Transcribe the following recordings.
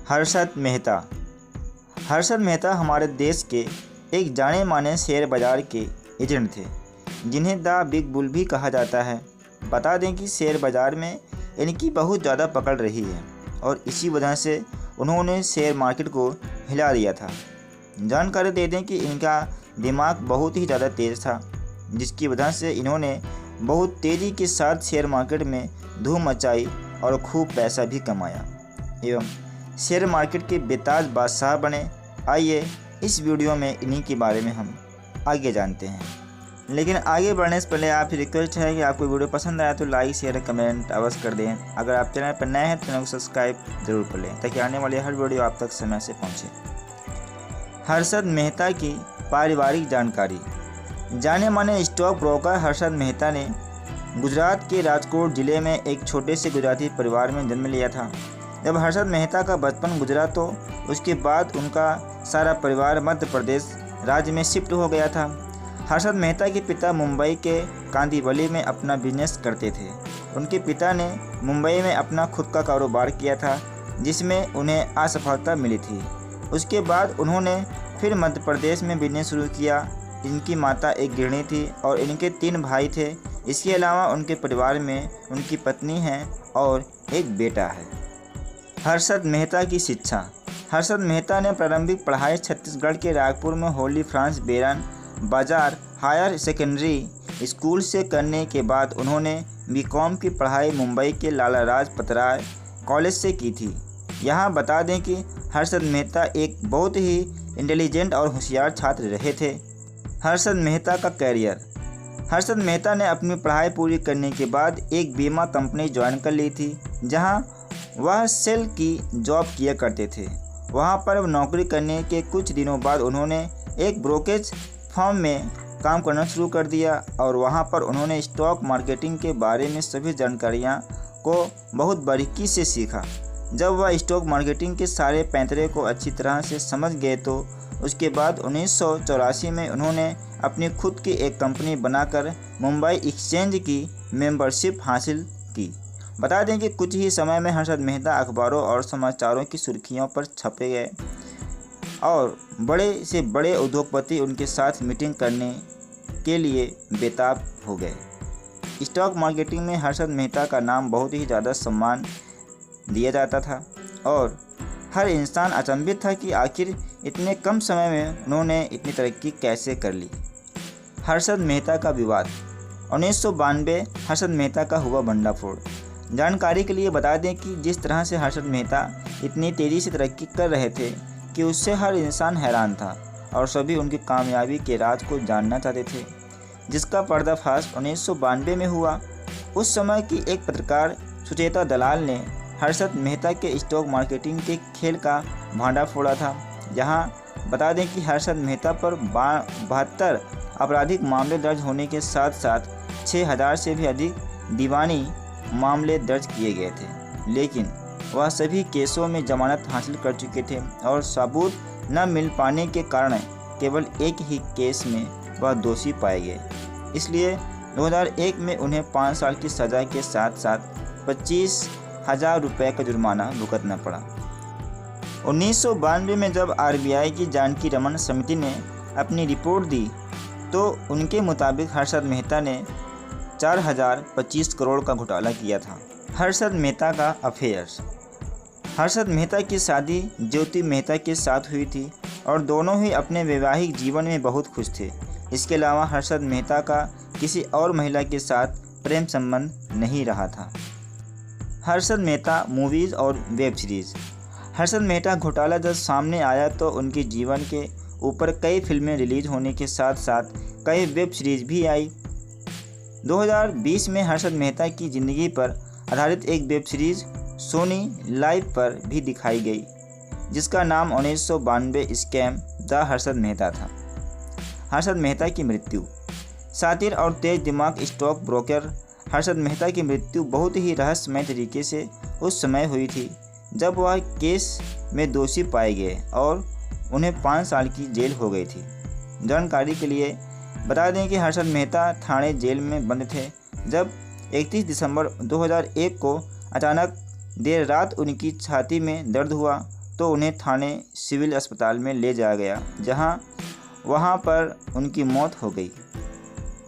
हर्षद मेहता। हर्षद मेहता हमारे देश के एक जाने माने शेयर बाजार के एजेंट थे, जिन्हें द बिग बुल भी कहा जाता है। बता दें कि शेयर बाजार में इनकी बहुत ज़्यादा पकड़ रही है और इसी वजह से उन्होंने शेयर मार्केट को हिला दिया था। जानकारी दे दें कि इनका दिमाग बहुत ही ज़्यादा तेज़ था, जिसकी वजह से इन्होंने बहुत तेज़ी के साथ शेयर मार्केट में धूम मचाई और खूब पैसा भी कमाया एवं शेयर मार्केट के बेताज बादशाह बने। आइए इस वीडियो में इन्हीं के बारे में हम आगे जानते हैं। लेकिन आगे बढ़ने से पहले आपसे रिक्वेस्ट है कि आपको वीडियो पसंद आया तो लाइक शेयर कमेंट अवश्य कर दें। अगर आप चैनल पर नए हैं तो चैनल को सब्सक्राइब जरूर कर लें ताकि आने वाली हर वीडियो आप तक समय से पहुँचे। हर्षद मेहता की पारिवारिक जानकारी। जाने माने स्टॉक ब्रोकर हर्षद मेहता ने गुजरात के राजकोट ज़िले में एक छोटे से गुजराती परिवार में जन्म लिया था। जब हर्षद मेहता का बचपन गुजरा तो उसके बाद उनका सारा परिवार मध्य प्रदेश राज्य में शिफ्ट हो गया था। हर्षद मेहता के पिता मुंबई के कांदिवली में अपना बिजनेस करते थे। उनके पिता ने मुंबई में अपना खुद का कारोबार किया था, जिसमें उन्हें असफलता मिली थी। उसके बाद उन्होंने फिर मध्य प्रदेश में बिजनेस शुरू किया। इनकी माता एक गृहिणी थी और इनके 3 भाई थे। इसके अलावा उनके परिवार में उनकी पत्नी है और एक बेटा है। हर्षद मेहता की शिक्षा। हर्षद मेहता ने प्रारंभिक पढ़ाई छत्तीसगढ़ के रायपुर में होली फ्रांस बेरन बाजार हायर सेकेंडरी स्कूल से करने के बाद उन्होंने बीकॉम की पढ़ाई मुंबई के लाला लाजपत राय कॉलेज से की थी। यहाँ बता दें कि हर्षद मेहता एक बहुत ही इंटेलिजेंट और होशियार छात्र रहे थे। हर्षद मेहता का कैरियर। हर्षद मेहता ने अपनी पढ़ाई पूरी करने के बाद एक बीमा कंपनी ज्वाइन कर ली थी, जहां वह सेल की जॉब किया करते थे। वहां पर नौकरी करने के कुछ दिनों बाद उन्होंने एक ब्रोकरेज फर्म में काम करना शुरू कर दिया और वहां पर उन्होंने स्टॉक मार्केटिंग के बारे में सभी जानकारियां को बहुत बारीकी से सीखा। जब वह स्टॉक मार्केटिंग के सारे पैंतरे को अच्छी तरह से समझ गए तो उसके बाद 1984 में उन्होंने अपनी खुद की एक कंपनी बनाकर मुंबई एक्सचेंज की मेंबरशिप हासिल की। बता दें कि कुछ ही समय में हर्षद मेहता अखबारों और समाचारों की सुर्खियों पर छपे गए और बड़े से बड़े उद्योगपति उनके साथ मीटिंग करने के लिए बेताब हो गए। स्टॉक मार्केटिंग में हर्षद मेहता का नाम बहुत ही ज़्यादा सम्मान दिया जाता था और हर इंसान अचंभित था कि आखिर इतने कम समय में उन्होंने इतनी तरक्की कैसे कर ली। हर्षद मेहता का विवाद। 1992 हर्षद मेहता का हुआ भंडाफोड़। जानकारी के लिए बता दें कि जिस तरह से हर्षद मेहता इतनी तेज़ी से तरक्की कर रहे थे कि उससे हर इंसान हैरान था और सभी उनकी कामयाबी के राज को जानना चाहते थे, जिसका पर्दाफाश 1992 में हुआ। उस समय की एक पत्रकार सुचेता दलाल ने हर्षद मेहता के स्टॉक मार्केटिंग के खेल का भांडा फोड़ा था। जहां बता दें कि हर्षद मेहता पर 72 आपराधिक मामले दर्ज होने के साथ साथ 6000 से भी अधिक दीवानी मामले दर्ज किए गए थे, लेकिन वह सभी केसों में जमानत हासिल कर चुके थे और सबूत न मिल पाने के कारण केवल एक ही केस में वह दोषी पाए गए। इसलिए 2001 में उन्हें 5 साल की सज़ा के साथ साथ 25,000 रुपये का जुर्माना भुगतना पड़ा। 1992 में जब RBI की जानकी रमन समिति ने अपनी रिपोर्ट दी तो उनके मुताबिक हर्षद मेहता ने 4025 करोड़ का घोटाला किया था। हर्षद मेहता का अफेयर्स। हर्षद मेहता की शादी ज्योति मेहता के साथ हुई थी और दोनों ही अपने वैवाहिक जीवन में बहुत खुश थे। इसके अलावा हर्षद मेहता का किसी और महिला के साथ प्रेम संबंध नहीं रहा था। हर्षद मेहता मूवीज़ और वेब सीरीज़। हर्षद मेहता घोटाला जब सामने आया तो उनके जीवन के ऊपर कई फिल्में रिलीज होने के साथ साथ कई वेब सीरीज़ भी आई। 2020 में हर्षद मेहता की ज़िंदगी पर आधारित एक वेब सीरीज़ सोनी लाइव पर भी दिखाई गई, जिसका नाम 1992 स्कैम द हर्षद मेहता था। हर्षद मेहता की मृत्यु। शातिर और तेज दिमाग स्टॉक ब्रोकर हर्षद मेहता की मृत्यु बहुत ही रहस्यमय तरीके से उस समय हुई थी जब वह केस में दोषी पाए गए और उन्हें 5 साल की जेल हो गई थी। जानकारी के लिए बता दें कि हर्षद मेहता ठाणे जेल में बंद थे जब 31 दिसंबर 2001 को अचानक देर रात उनकी छाती में दर्द हुआ तो उन्हें थाने सिविल अस्पताल में ले जाया गया, जहां वहां पर उनकी मौत हो गई।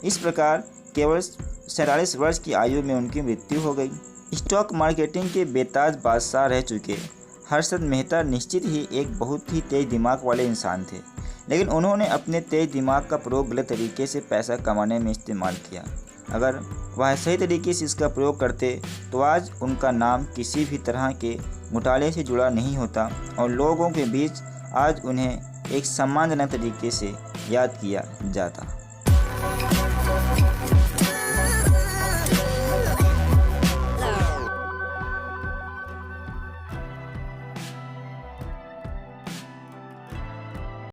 इस प्रकार केवल 47 वर्ष की आयु में उनकी मृत्यु हो गई। स्टॉक मार्केटिंग के बेताज बादशाह रह चुके हर्षद मेहता निश्चित ही एक बहुत ही तेज दिमाग वाले इंसान थे, लेकिन उन्होंने अपने तेज दिमाग का प्रयोग गलत तरीके से पैसा कमाने में इस्तेमाल किया। अगर वह सही तरीके से इसका प्रयोग करते तो आज उनका नाम किसी भी तरह के घोटाले से जुड़ा नहीं होता और लोगों के बीच आज उन्हें एक सम्मानजनक तरीके से याद किया जाता।